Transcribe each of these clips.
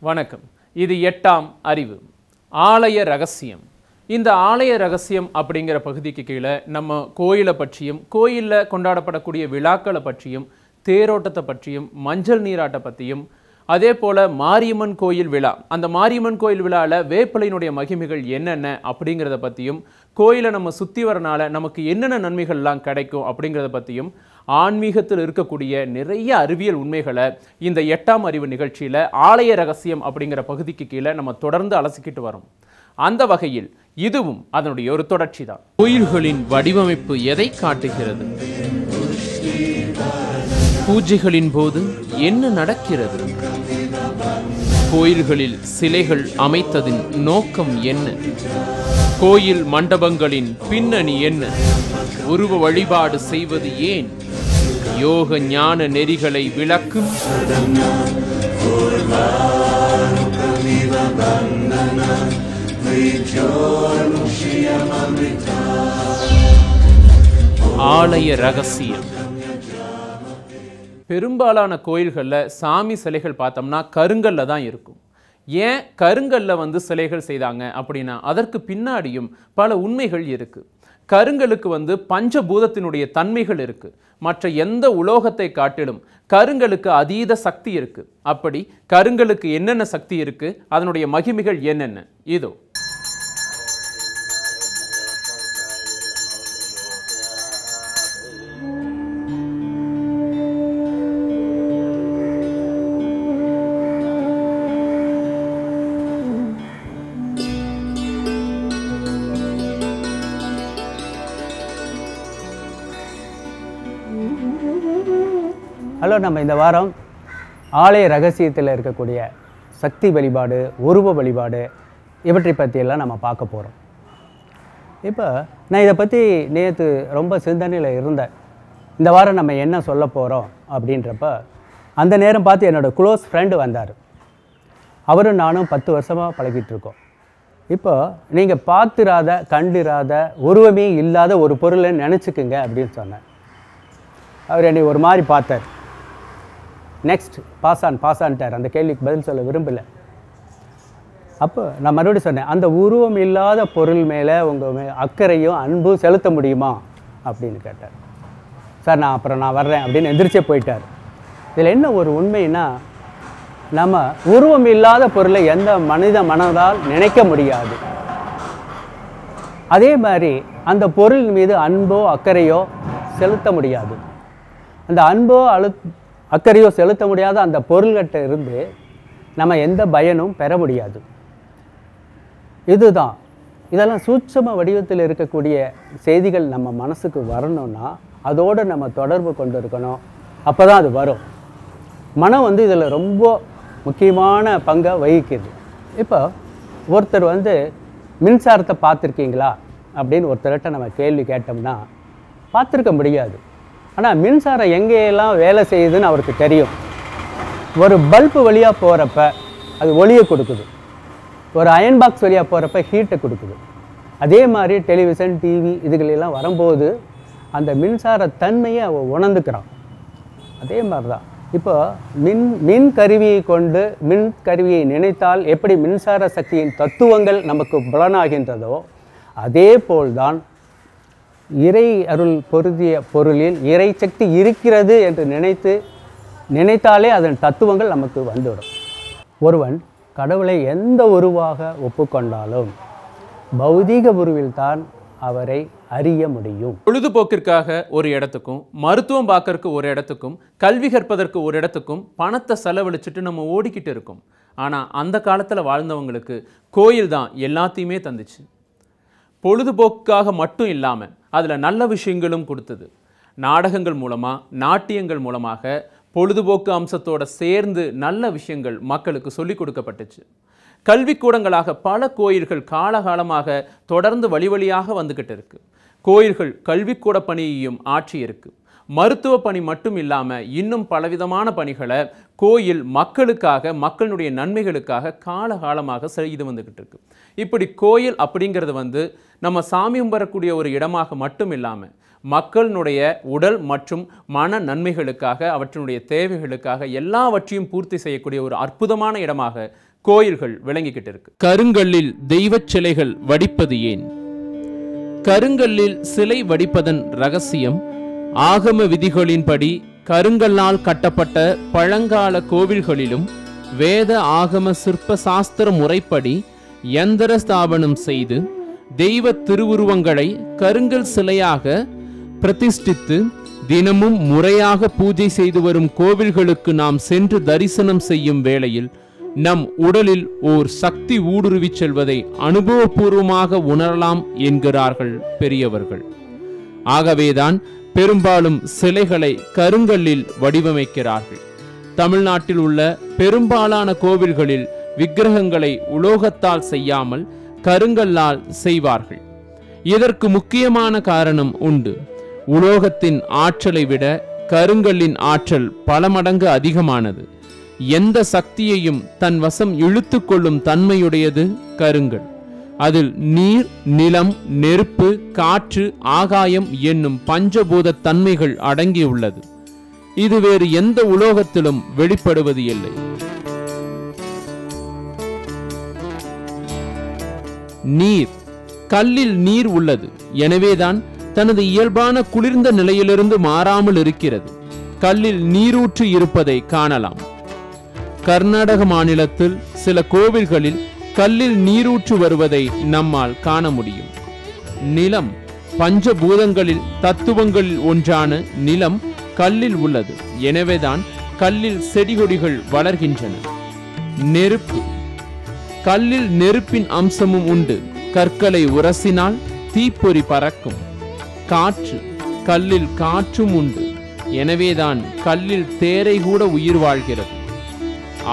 வணக்கம். இது 8ஆம் அறிவு ஆலய ரகசியம். இந்த ஆலய ரகசியம் அப்படிங்கிற பகுதிக்கு கீழே நம்ம கோயிலை பற்றியும் கோயிலில் கொண்டாடப்படக்கூடிய விழாக்களை பற்றியும் தேரோட்டத்தை பற்றியும் மஞ்சள் நீராட்டை பற்றியும் அதே போல் மாரியம்மன் கோயில் விழா, அந்த மாரியம்மன் கோயில் விழாவில் வேப்பிலையினுடைய மகிமைகள் என்னென்ன அப்படிங்கிறத பற்றியும் கோயிலை நம்ம சுற்றி வரனால நமக்கு என்னென்ன நன்மைகள்லாம் கிடைக்கும் அப்படிங்கிறத பற்றியும் ஆன்மீகத்தில் இருக்கக்கூடிய நிறைய அறிவியல் உண்மைகளை இந்த 8ஆம் அறிவு நிகழ்ச்சியில் ஆலய ரகசியம் அப்படிங்கிற பகுதிக்கு கீழே நம்ம தொடர்ந்து அலசிக்கிட்டு வரோம். அந்த வகையில் இதுவும் அதனுடைய ஒரு தொடர்ச்சி தான். கோயில்களின் வடிவமைப்பு எதை காட்டுகிறது? பூஜைகளின் போது என்ன நடக்கிறது? கோயில்களில் சிலைகள் அமைத்ததின் நோக்கம் என்ன? கோயில் மண்டபங்களின் பின்னணி என்ன? உருவ வழிபாடு செய்வது ஏன்? யோக ஞான நெறிகளை விளக்கும் ஆலய ரகசியம். பெரும்பாலான கோயில்களில் சாமி சிலைகள் பார்த்தோம்னா கருங்கல்ல தான் இருக்கும். ஏன் கருங்கல்ல சிலைகள் செய்தாங்க அப்படின்னா அதற்கு பின்னாடியும் பல உண்மைகள் இருக்கு. கருங்கலுக்கு பஞ்சபூதத்தினுடைய தன்மைகள் இருக்கு. மற்ற எந்த உலோகத்தை காட்டிலும் கருங்கலுக்கு அதீத சக்தி இருக்கு. அப்படி கருங்கலுக்கு என்னென்ன சக்தி இருக்கு, அதனுடைய மகிமைகள் என்னென்ன? இதோ ஹலோ. நம்ம இந்த வாரம் ஆலய ரகசியத்தில் இருக்கக்கூடிய சக்தி வழிபாடு, உருவ வழிபாடு இவற்றை பற்றியெல்லாம் நம்ம பார்க்க போகிறோம். இப்போ நான் இதை பற்றி நேற்று ரொம்ப சிந்தனையில் இருந்தேன். இந்த வாரம் நம்ம என்ன சொல்ல போகிறோம் அப்படின்றப்ப அந்த நேரம் பார்த்து என்னோடய க்ளோஸ் ஃப்ரெண்டு வந்தார். அவரும் நானும் 10 வருஷமாக பழகிட்டுருக்கோம். இப்போ நீங்கள் பார்த்துராத கண்டிராத உருவமே இல்லாத ஒரு பொருளை நினச்சிக்குங்க அப்படின்னு சொன்னேன். அவர் என்னை ஒரு மாதிரி பார்த்தார். நெக்ஸ்ட் பாசான்ட்டார். அந்த கேள்விக்கு பதில் சொல்ல விரும்பலை. அப்போ நான் மறுபடியும் சொன்னேன், அந்த உருவம் இல்லாத பொருள் மேலே உங்கள் அக்கறையும் அன்பும் செலுத்த முடியுமா அப்படின்னு கேட்டார். சார் நான் வர்றேன் அப்படின்னு எந்திரிச்சே போயிட்டார். இதில் என்ன ஒரு உண்மைன்னா, நம்ம உருவம் இல்லாத பொருளை எந்த மனித மனதால் நினைக்க முடியாது. அதே மாதிரி அந்த பொருள் மீது அன்போ அக்கறையோ செலுத்த முடியாது. அந்த அன்போ அக்கறையோ செலுத்த முடியாத அந்த பொருள்கிட்ட இருந்து நம்ம எந்த பயனும் பெற முடியாது. இதுதான். இதெல்லாம் சூட்சம வடிவத்தில் இருக்கக்கூடிய செய்திகள் நம்ம மனசுக்கு வரணும்னா அதோடு நம்ம தொடர்பு கொண்டு இருக்கணும். அப்போ தான் அது வரும். மனம் இதில் ரொம்ப முக்கியமான பங்கை வகிக்குது. இப்போ ஒருத்தர் மின்சாரத்தை பார்த்துருக்கீங்களா அப்படின்னு ஒருத்தர்கிட்ட நம்ம கேள்வி கேட்டோம்னா பார்த்துருக்க முடியாது. ஆனால் மின்சாரம் எங்கேயெல்லாம் வேலை செய்யுதுன்னு அவருக்கு தெரியும். ஒரு பல்பு வழியாக போகிறப்ப அது ஒளியை கொடுக்குது. ஒரு அயன் பாக்ஸ் வழியாக போகிறப்ப ஹீட்டை கொடுக்குது. அதே மாதிரி டெலிவிஷன், டிவி இதுகளெல்லாம் வரும்போது அந்த மின்சார தன்மையை அவன் உணர்ந்துக்கிறான். அதே மாதிரி தான் இப்போ மின் கருவியை கொண்டு மின் கருவியை நினைத்தால் எப்படி மின்சார சக்தியின் தத்துவங்கள் நமக்கு புலனாகின்றதோ அதே போல்தான் இறை அருள் பொருந்திய பொருளில் இறை சக்தி இருக்கிறது என்று நினைத்தாலே அதன் தத்துவங்கள் நமக்கு வந்துவிடும். ஒருவன் கடவுளை எந்த உருவாக ஒப்புக்கொண்டாலும் பௌதீக உருவில்தான் அவரை அறிய முடியும். பொழுதுபோக்கிற்காக ஒரு இடத்துக்கும், மருத்துவம் பார்க்கறதுக்கு ஒரு இடத்துக்கும், கல்வி கற்பதற்கு ஒரு இடத்துக்கும் பணத்தை செலவழிச்சிட்டு நம்ம ஓடிக்கிட்டு இருக்கோம். ஆனால் அந்த காலத்தில் வாழ்ந்தவங்களுக்கு கோயில் தான் எல்லாத்தையுமே தந்துச்சு. பொழுதுபோக்காக மட்டும் இல்லாமல் அதில் நல்ல விஷயங்களும் கொடுத்தது. நாடகங்கள் மூலமாக, நாட்டியங்கள் மூலமாக பொழுதுபோக்கு அம்சத்தோடு சேர்ந்து நல்ல விஷயங்கள் மக்களுக்கு சொல்லிக் கொடுக்கப்பட்டுச்சு. கல்விக்கூடங்களாக பல கோயில்கள் காலகாலமாக தொடர்ந்து வழியாக வந்துக்கிட்டு இருக்கு. கோயில்கள் கல்விக்கூட பணியையும் ஆட்சி இருக்கு. மருத்துவ பணி மட்டும் இல்லாமல் இன்னும் பலவிதமான பணிகளை கோயில் மக்களுக்காக, மக்களுடைய நன்மைகளுக்காக காலகாலமாக செய்து வந்துக்கிட்டு இருக்கு. இப்படி கோயில் அப்படிங்கிறது நம்ம சாமி கும்பிடக்கூடிய ஒரு இடமாக மட்டும் இல்லாமல் மக்களுடைய உடல் மற்றும் மன நன்மைகளுக்காக, அவற்றினுடைய தேவைகளுக்காக எல்லாவற்றையும் பூர்த்தி செய்யக்கூடிய ஒரு அற்புதமான இடமாக கோயில்கள் விளங்கிக்கிட்டு இருக்கு. கருங்கல்லில் தெய்வச் சிலைகள் வடிப்பது ஏன்? கருங்கல்லில் சிலை வடிப்பதன் ரகசியம் ஆகம விதிகளின்படி கருங்கல்லால் கட்டப்பட்ட பழங்கால கோவில்களிலும் வேத ஆகம சிற்ப சாஸ்திர முறைப்படி யந்திர ஸ்தாபனம் செய்து தெய்வ திருவுருவங்களை கருங்கல் சிலையாக பிரதிஷ்டித்து தினமும் முறையாக பூஜை செய்து வரும் கோவில்களுக்கு நாம் சென்று தரிசனம் செய்யும் வேளையில் நம் உடலில் ஓர் சக்தி ஊடுருவி செல்வதை அனுபவபூர்வமாக உணரலாம் என்கிறார்கள் பெரியவர்கள். ஆகவேதான் பெரும்பாலும் சிலைகளை கருங்கல்லில் வடிவமைக்கிறார்கள். தமிழ்நாட்டில் உள்ள பெரும்பாலான கோவில்களில் விக்கிரகங்களை உலோகத்தால் செய்யாமல் கருங்கல்லால் செய்வார்கள். இதற்கு முக்கியமான காரணம் உண்டு. உலோகத்தின் ஆற்றலை விட கருங்கல்லின் ஆற்றல் பல மடங்கு அதிகமானது. எந்த சக்தியையும் தன் வசம் இழுத்து கொள்ளும் தன்மையுடையது கருங்கல். அதில் நீர், நிலம், நெருப்பு, காற்று, ஆகாயம் என்னும் பஞ்சபூத தன்மைகள் அடங்கியுள்ளது. இது வேறு எந்த உலோகத்திலும் வெளிப்படுவது இல்லை. நீர், கல்லில் நீர் உள்ளது. எனவேதான் தனது இயல்பான குளிர்ந்த நிலையிலிருந்து மாறாமல் இருக்கிறது. கல்லில் நீரூற்று இருப்பதை காணலாம். கர்நாடக மாநிலத்தில் சில கோவில்களில் கல்லில் நீரூற்று வருவதை நம்மால் காண முடியும். நிலம், பஞ்சபூதங்களில் தத்துவங்களில் ஒன்றான நிலம் கல்லில் உள்ளது. எனவேதான் கல்லில் செடிகொடிகள் வளர்கின்றன. நெருப்பு, கல்லில் நெருப்பின் அம்சமும் உண்டு. கற்களை உரசினால் தீப்பொறி பறக்கும். காற்று, கல்லில் காற்றும் உண்டு. எனவேதான் கல்லில் தேரை கூட உயிர் வாழ்கிறது.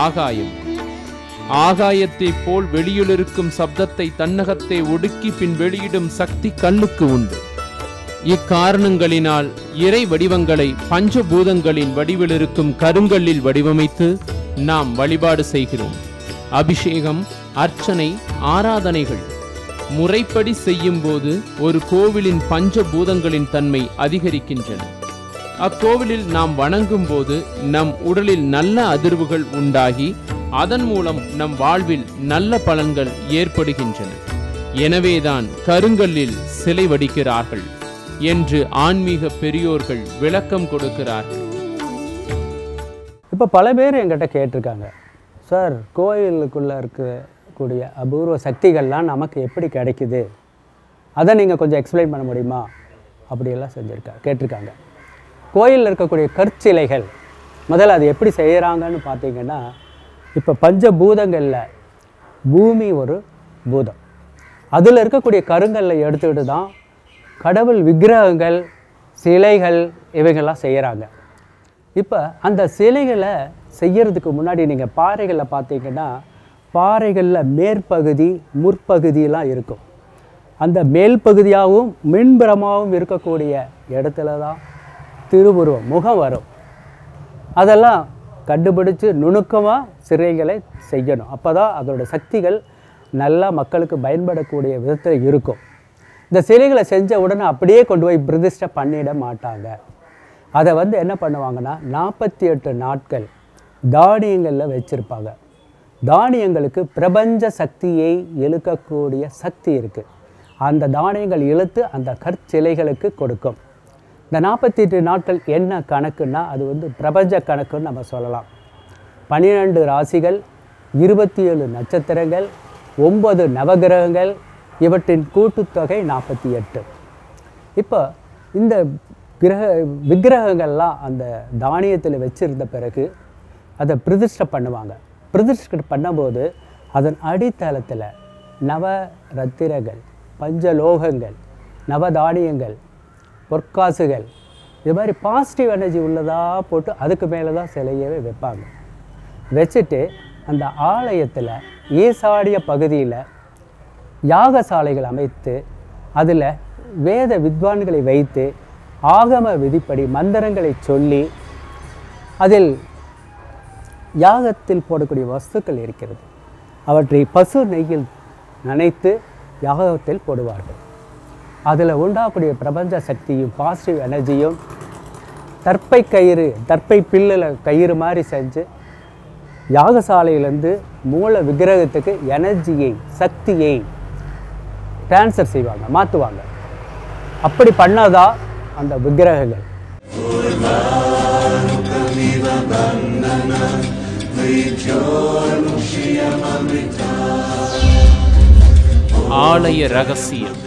ஆகாயம், ஆகாயத்தை போல் வெளியிலிருக்கும் சப்தத்தை தன்னகத்தை ஒடுக்கி பின் வெளியிடும் சக்தி கல்லுக்கு உண்டு. இக்காரணங்களினால் இறை வடிவங்களை பஞ்சபூதங்களின் வடிவில் இருக்கும் கருங்கல்லில் வடிவமைத்து நாம் வழிபாடு செய்கிறோம். அபிஷேகம், அர்ச்சனை, ஆராதனைகள் முறைப்படி செய்யும் போது ஒரு கோவிலின் பஞ்சபூதங்களின் தன்மை அதிகரிக்கின்றன. அக்கோவிலில் நாம் வணங்கும் போது நம் உடலில் நல்ல அதிர்வுகள் உண்டாகி அதன் மூலம் நம் வாழ்வில் நல்ல பலன்கள் ஏற்படுகின்றன. எனவேதான் கருங்கல்லில் சிலை வடிக்கிறார்கள் என்று ஆன்மீக பெரியோர்கள் விளக்கம் கொடுக்கிறார்கள். இப்போ பல பேர் என்கிட்ட கேட்டிருக்காங்க, சார் கோயிலுக்குள்ளே இருக்கக்கூடிய அபூர்வ சக்திகள்லாம் நமக்கு எப்படி கிடைக்குது, அதை நீங்கள் கொஞ்சம் எக்ஸ்பிளைன் பண்ண முடியுமா அப்படியெல்லாம் கேட்டிருக்காங்க. கோயிலில் இருக்கக்கூடிய கற்சிலைகள் முதல்ல அது எப்படி செய்கிறாங்கன்னு பார்த்தீங்கன்னா, இப்போ பஞ்சபூதங்களில் பூமி ஒரு பூதம், அதில் இருக்கக்கூடிய கருங்கல்லை எடுத்துக்கிட்டு தான் கடவுள் விக்கிரகங்கள், சிலைகள் இவைகள்லாம் செய்கிறாங்க. இப்போ அந்த சிலைகளை செய்யறதுக்கு முன்னாடி நீங்கள் பாறைகளில் பார்த்தீங்கன்னா, பாறைகளில் மேற்பகுதி முற்பகுதியெல்லாம் இருக்கும். அந்த மேல் பகுதியாகவும் மின்புறமாகவும் இருக்கக்கூடிய இடத்துல தான் திருவுருவம் முகம் வரும். அதெல்லாம் கண்டுபிடிச்சு நுணுக்கமாக சிலைகளை செய்யணும். அப்போ தான் அதோடய சக்திகள் நல்லா மக்களுக்கு பயன்படக்கூடிய விதத்தில் இருக்கும். இந்த சிலைகளை செஞ்ச உடனே அப்படியே கொண்டு போய் பிரதிஷ்டை பண்ணிட மாட்டாங்க. அதை என்ன பண்ணுவாங்கன்னா 48 நாட்கள் தானியங்களில் வச்சுருப்பாங்க. தானியங்களுக்கு பிரபஞ்ச சக்தியை இழுக்கக்கூடிய சக்தி இருக்குது. அந்த தானியங்கள் இழுத்து அந்த கற்சிலைகளுக்கு கொடுக்கும். இந்த 48 நாட்கள் என்ன கணக்குன்னா, அது பிரபஞ்ச கணக்குன்னு நம்ம சொல்லலாம். 12 ராசிகள், 27 நட்சத்திரங்கள், 9 நவகிரகங்கள், இவற்றின் கூட்டுத்தொகை 48. இப்போ இந்த விக்கிரகங்கள்லாம் அந்த தானியத்தில் வச்சிருந்த பிறகு அதை பிரதிஷ்டை பண்ணுவாங்க. பிரதிஷ்டை பண்ணும்போது அதன் அடித்தளத்தில் நவரத்தினங்கள், பஞ்சலோகங்கள், நவதானியங்கள், பொற்காசுகள், இது மாதிரி பாசிட்டிவ் எனர்ஜி உள்ளதாக போட்டு அதுக்கு மேலே தான் சிலையவே வைப்பாங்க. வச்சுட்டு அந்த ஆலயத்தில் ஈசாடிய பகுதியில் யாகசாலைகள் அமைத்து அதில் வேத வித்வான்களை வைத்து ஆகம விதிப்படி மந்திரங்களை சொல்லி அதில் யாகத்தில் போடக்கூடிய வஸ்துக்கள் இருக்கிறது. அவற்றை பசு நெய்யில் நனைத்து யாகத்தில் போடுவார்கள். அதில் உண்டாகக்கூடிய பிரபஞ்ச சக்தியும் பாசிட்டிவ் எனர்ஜியும் தர்ப்பை பில்லில் கயிறு மாதிரி செஞ்சு யாகசாலையிலேருந்து மூல விக்கிரகத்துக்கு எனர்ஜியை, சக்தியை ட்ரான்ஸ்ஃபர் செய்வாங்க, மாற்றுவாங்க. அப்படி பண்ணாதான் அந்த விக்கிரகங்கள். ஆலய ரகசியம்.